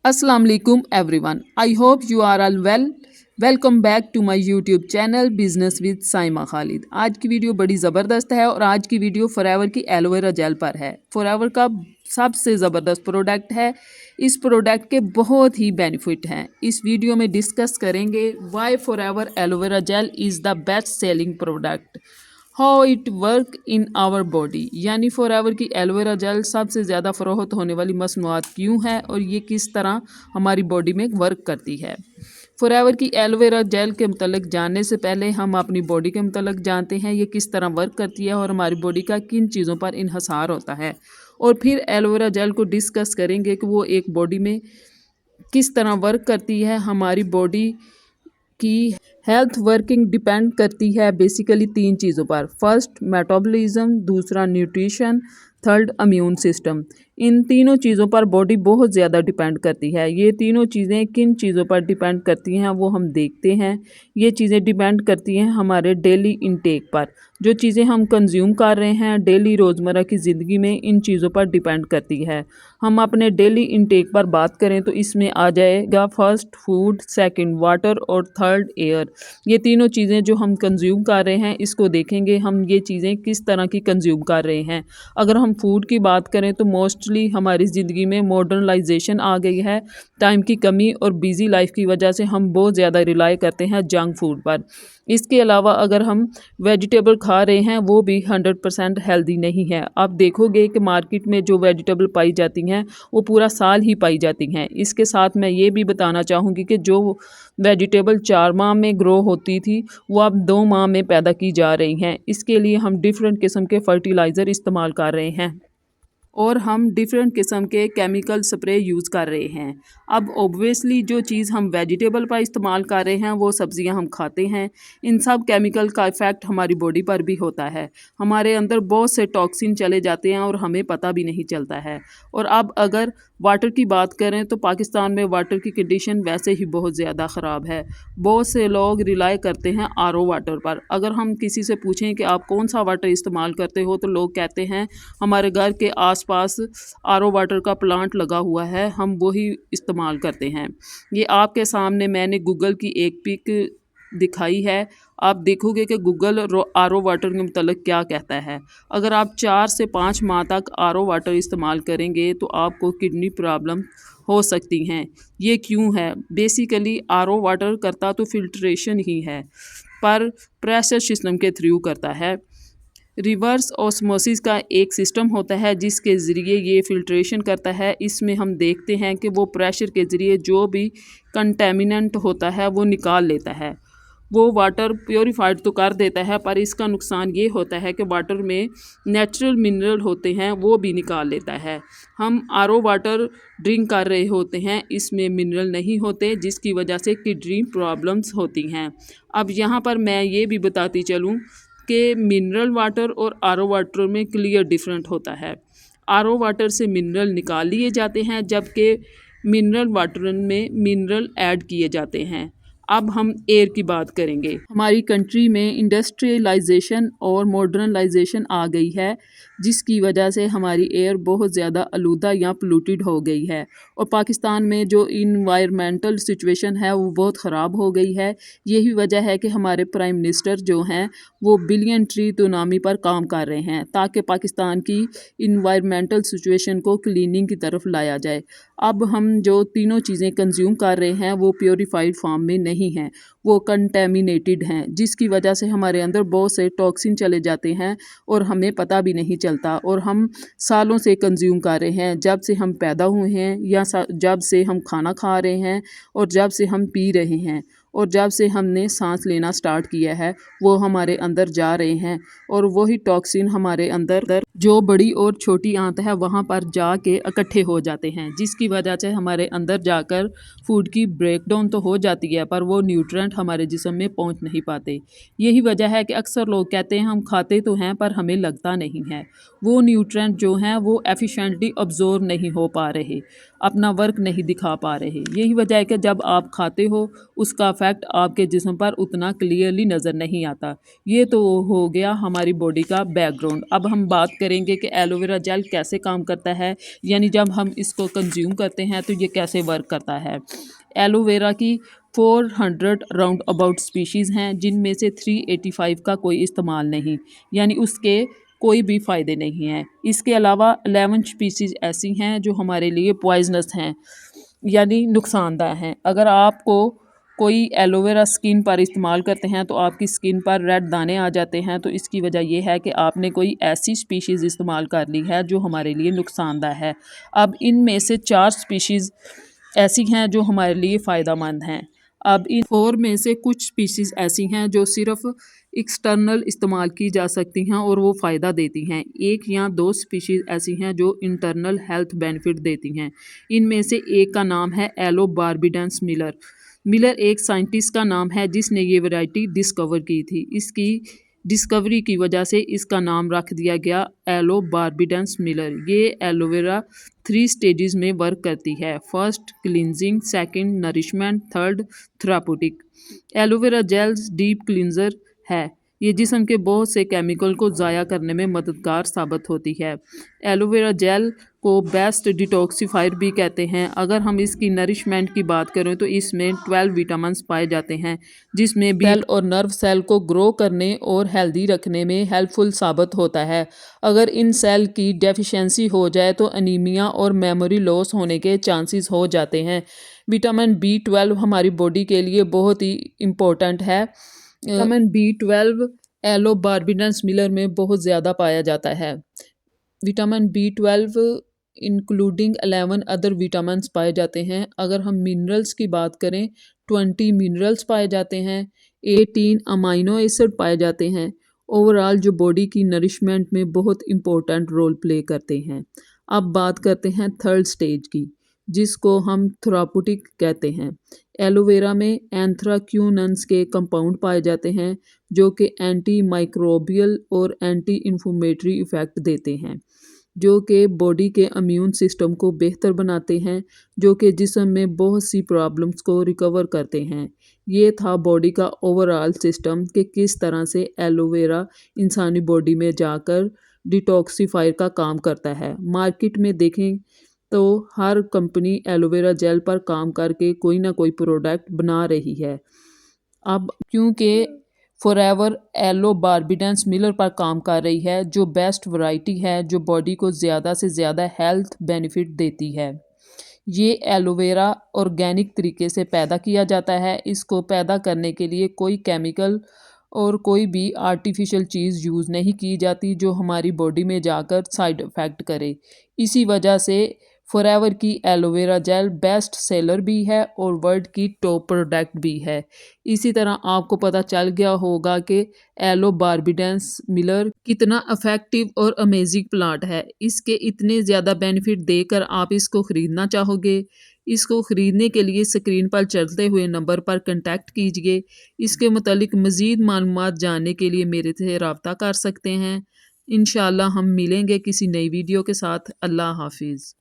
अस्सलाम वालेकुम everyone. I hope you are all well. Welcome back to my YouTube channel business with Saima Khalid. आज की video बड़ी ज़बरदस्त है और आज की वीडियो फॉरएवर की एलोवेरा जेल पर है। फॉरएवर का सबसे ज़बरदस्त प्रोडक्ट है। इस प्रोडक्ट के बहुत ही बेनिफिट हैं। इस वीडियो में डिस्कस करेंगे why Forever aloe vera gel is the best selling product, how it work in our body, यानी फॉरएवर की एलोवेरा जेल सबसे ज़्यादा फ़रोख्त होने वाली मसनूआत क्यों है और ये किस तरह हमारी बॉडी में वर्क करती है। फॉरएवर की एलोवेरा जेल के मतलब जानने से पहले हम अपनी बॉडी के मतलब जानते हैं ये किस तरह वर्क करती है और हमारी बॉडी का किन चीज़ों पर इन्हसार होता है, और फिर एलोवेरा जेल को डिस्कस करेंगे कि वो एक बॉडी में किस तरह वर्क करती है। हमारी बॉडी की हेल्थ वर्किंग डिपेंड करती है बेसिकली तीन चीज़ों पर। फर्स्ट मेटाबॉलिज्म, दूसरा न्यूट्रिशन, थर्ड इम्यून सिस्टम। इन तीनों चीज़ों पर बॉडी बहुत ज़्यादा डिपेंड करती है। ये तीनों चीज़ें किन चीज़ों पर डिपेंड करती हैं वो हम देखते हैं। ये चीज़ें डिपेंड करती हैं हमारे डेली इनटेक पर। जो चीज़ें हम कंज्यूम कर रहे हैं डेली रोज़मर्रा की ज़िंदगी में, इन चीज़ों पर डिपेंड करती है। हम अपने डेली इनटेक पर बात करें तो इसमें आ जाएगा फर्स्ट फूड, सेकंड वाटर और थर्ड एयर। ये तीनों चीज़ें जो हम कंज्यूम कर रहे हैं इसको देखेंगे हम ये चीज़ें किस तरह की कंज्यूम कर रहे हैं। अगर हम फूड की बात करें तो मोस्टली हमारी ज़िंदगी में मॉडर्नाइजेशन आ गई है। टाइम की कमी और बिज़ी लाइफ की वजह से हम बहुत ज़्यादा रिलाई करते हैं जंक फूड पर। इसके अलावा अगर हम वेजिटेबल खा रहे हैं वो भी 100% हेल्दी नहीं है। आप देखोगे कि मार्केट में जो वेजिटेबल पाई जाती हैं वो पूरा साल ही पाई जाती हैं। इसके साथ मैं ये भी बताना चाहूँगी कि जो वेजिटेबल 4 माह में ग्रो होती थी वो अब 2 माह में पैदा की जा रही हैं। इसके लिए हम डिफरेंट किस्म के फर्टिलाइज़र इस्तेमाल कर रहे हैं और हम डिफरेंट किस्म के केमिकल स्प्रे यूज़ कर रहे हैं। अब ऑब्वियसली जो चीज़ हम वेजिटेबल पर इस्तेमाल कर रहे हैं वो सब्ज़ियां हम खाते हैं। इन सब केमिकल का इफ़ेक्ट हमारी बॉडी पर भी होता है। हमारे अंदर बहुत से टॉक्सिन चले जाते हैं और हमें पता भी नहीं चलता है। और अब अगर वाटर की बात करें तो पाकिस्तान में वाटर की कंडीशन वैसे ही बहुत ज़्यादा ख़राब है। बहुत से लोग रिलाई करते हैं आरओ वाटर पर। अगर हम किसी से पूछें कि आप कौन सा वाटर इस्तेमाल करते हो तो लोग कहते हैं हमारे घर के आसपास आरओ वाटर का प्लांट लगा हुआ है, हम वही इस्तेमाल करते हैं। ये आपके सामने मैंने गूगल की एक पिक दिखाई है। आप देखोगे कि गूगल आरओ वाटर के मतलब क्या कहता है। अगर आप 4 से 5 माह तक आरओ वाटर इस्तेमाल करेंगे तो आपको किडनी प्रॉब्लम हो सकती हैं। ये क्यों है? बेसिकली आरओ वाटर करता तो फिल्ट्रेशन ही है पर प्रेशर सिस्टम के थ्रू करता है। रिवर्स ऑस्मोसिस का एक सिस्टम होता है जिसके ज़रिए ये फ़िल्ट्रेशन करता है। इसमें हम देखते हैं कि वो प्रेशर के ज़रिए जो भी कंटेमिनेंट होता है वो निकाल लेता है। वो वाटर प्योरीफाइड तो कर देता है पर इसका नुकसान ये होता है कि वाटर में नेचुरल मिनरल होते हैं वो भी निकाल लेता है। हम आरओ वाटर ड्रिंक कर रहे होते हैं, इसमें मिनरल नहीं होते जिसकी वजह से किडनी प्रॉब्लम्स होती हैं। अब यहाँ पर मैं ये भी बताती चलूँ कि मिनरल वाटर और आरओ वाटर में क्लियर डिफरेंट होता है। आरओ वाटर से मिनरल निकाल लिए जाते हैं जबकि मिनरल वाटर में मिनरल ऐड किए जाते हैं। अब हम एयर की बात करेंगे। हमारी कंट्री में इंडस्ट्रियलाइजेशन और मॉडर्नाइजेशन आ गई है जिसकी वजह से हमारी एयर बहुत ज़्यादा आलूदा या पोल्यूटेड हो गई है और पाकिस्तान में जो इन्वायरमेंटल सिचुएशन है वो बहुत ख़राब हो गई है। यही वजह है कि हमारे प्राइम मिनिस्टर जो हैं वो बिलियन ट्री इकोनॉमी पर काम कर रहे हैं ताकि पाकिस्तान की इन्वायरमेंटल सिचुएशन को क्लीनिंग की तरफ लाया जाए। अब हम जो तीनों चीज़ें कंज्यूम कर रहे हैं वो प्योरीफाइड फॉर्म में नहीं हैं, वो कंटेमिनेटेड हैं जिसकी वजह से हमारे अंदर बहुत से टॉक्सिन चले जाते हैं और हमें पता भी नहीं चलता और हम सालों से कंज्यूम कर रहे हैं। जब से हम पैदा हुए हैं या जब से हम खाना खा रहे हैं और जब से हम पी रहे हैं और जब से हमने सांस लेना स्टार्ट किया है वो हमारे अंदर जा रहे हैं और वही टॉक्सिन हमारे अंदर जो बड़ी और छोटी आंत है वहाँ पर जाके इकट्ठे हो जाते हैं जिसकी वजह से हमारे अंदर जाकर फूड की ब्रेकडाउन तो हो जाती है पर वो न्यूट्रिएंट हमारे जिस्म में पहुँच नहीं पाते। यही वजह है कि अक्सर लोग कहते हैं हम खाते तो हैं पर हमें लगता नहीं है, वो न्यूट्रिएंट जो हैं वो एफिशिएंटली अब्जॉर्ब नहीं हो पा रहे। अपना वर्क नहीं दिखा पा रहे। यही वजह है कि जब आप खाते हो उसका इफेक्ट आपके जिस्म पर उतना क्लियरली नज़र नहीं आता। ये तो हो गया हमारी बॉडी का बैकग्राउंड। अब हम बात करेंगे कि एलोवेरा जेल कैसे काम करता है, यानी जब हम इसको कंज्यूम करते हैं तो ये कैसे वर्क करता है। एलोवेरा की 400 राउंड अबाउट स्पीशीज़ हैं, जिनमें से 385 का कोई इस्तेमाल नहीं, यानी उसके कोई भी फ़ायदे नहीं हैं। इसके अलावा 11 स्पीशीज़ ऐसी हैं जो हमारे लिए पॉइजनस हैं, यानी नुकसानदायक हैं। अगर आपको कोई एलोवेरा स्किन पर इस्तेमाल करते हैं तो आपकी स्किन पर रेड दाने आ जाते हैं, तो इसकी वजह यह है कि आपने कोई ऐसी स्पीशीज़ इस्तेमाल कर ली है जो हमारे लिए नुकसानदायक है। अब इनमें से 4 स्पीशीज़ ऐसी हैं जो हमारे लिए फ़ायदेमंद हैं। अब इन 4 में से कुछ स्पीशीज़ ऐसी हैं जो सिर्फ एक्सटर्नल इस्तेमाल की जा सकती हैं और वो फ़ायदा देती हैं। 1 या 2 स्पीशीज़ ऐसी हैं जो इंटरनल हेल्थ बेनिफिट देती हैं। इनमें से एक का नाम है एलोबार्बिडेंस मिलर। मिलर एक साइंटिस्ट का नाम है जिसने ये वैरायटी डिस्कवर की थी। इसकी डिस्कवरी की वजह से इसका नाम रख दिया गया एलोबार्बिडेंस मिलर। ये एलोवेरा 3 स्टेजेस में वर्क करती है। First cleansing, second nourishment, third therapeutic. Aloe vera gels deep cleanser है। ये जिस्म के बहुत से केमिकल को ज़ाया करने में मददगार साबित होती है। एलोवेरा जेल को बेस्ट डिटॉक्सिफायर भी कहते हैं। अगर हम इसकी नरिशमेंट की बात करें तो इसमें 12 विटामिन्स पाए जाते हैं, जिसमें बी सेल और नर्व सेल को ग्रो करने और हेल्दी रखने में हेल्पफुल साबित होता है। अगर इन सेल की डेफिशिएंसी हो जाए तो अनीमिया और मेमोरी लॉस होने के चांसेस हो जाते हैं। विटामिन B12 हमारी बॉडी के लिए बहुत ही इम्पोर्टेंट है। विटामिन B12 एलोबार्बिडेंस मिलर में बहुत ज़्यादा पाया जाता है। Vitamin B12 including 11 other vitamins पाए जाते हैं। अगर हम मिनरल्स की बात करें, 20 मिनरल्स पाए जाते हैं, 18 अमाइनो एसिड पाए जाते हैं। ओवरऑल जो बॉडी की नरिशमेंट में बहुत इंपॉर्टेंट रोल प्ले करते हैं। अब बात करते हैं थर्ड स्टेज की, जिसको हम थेराप्यूटिक कहते हैं। एलोवेरा में एंथ्राक्यूनन्स के कंपाउंड पाए जाते हैं जो कि एंटी माइक्रोबियल और एंटी इन्फ्लेमेटरी इफ़ेक्ट देते हैं, जो कि बॉडी के इम्यून सिस्टम को बेहतर बनाते हैं, जो कि जिस्म में बहुत सी प्रॉब्लम्स को रिकवर करते हैं। ये था बॉडी का ओवरऑल सिस्टम कि किस तरह से एलोवेरा इंसानी बॉडी में जाकर डिटॉक्सिफायर का काम करता है। मार्केट में देखें तो हर कंपनी एलोवेरा जेल पर काम करके कोई ना कोई प्रोडक्ट बना रही है। अब क्योंकि फॉरएवर एलोबार्बिडेंस मिलर पर काम कर रही है, जो बेस्ट वैरायटी है, जो बॉडी को ज़्यादा से ज़्यादा हेल्थ बेनिफिट देती है। ये एलोवेरा ऑर्गेनिक तरीके से पैदा किया जाता है। इसको पैदा करने के लिए कोई केमिकल और कोई भी आर्टिफिशियल चीज़ यूज़ नहीं की जाती जो हमारी बॉडी में जाकर साइड इफ़ेक्ट करे। इसी वजह से फॉरएवर की एलोवेरा जेल बेस्ट सेलर भी है और वर्ल्ड की टॉप प्रोडक्ट भी है। इसी तरह आपको पता चल गया होगा कि एलोबार्बिडेंस मिलर कितना इफ़ेक्टिव और अमेजिंग प्लांट है। इसके इतने ज़्यादा बेनिफिट देकर आप इसको ख़रीदना चाहोगे। इसको ख़रीदने के लिए स्क्रीन पर चलते हुए नंबर पर कॉन्टैक्ट कीजिए। इसके मुतालिक मज़ीद मालूमात जानने के लिए मेरे से रब्ता कर सकते हैं। इंशाअल्लाह हम मिलेंगे किसी नई वीडियो के साथ। अल्लाह हाफिज़।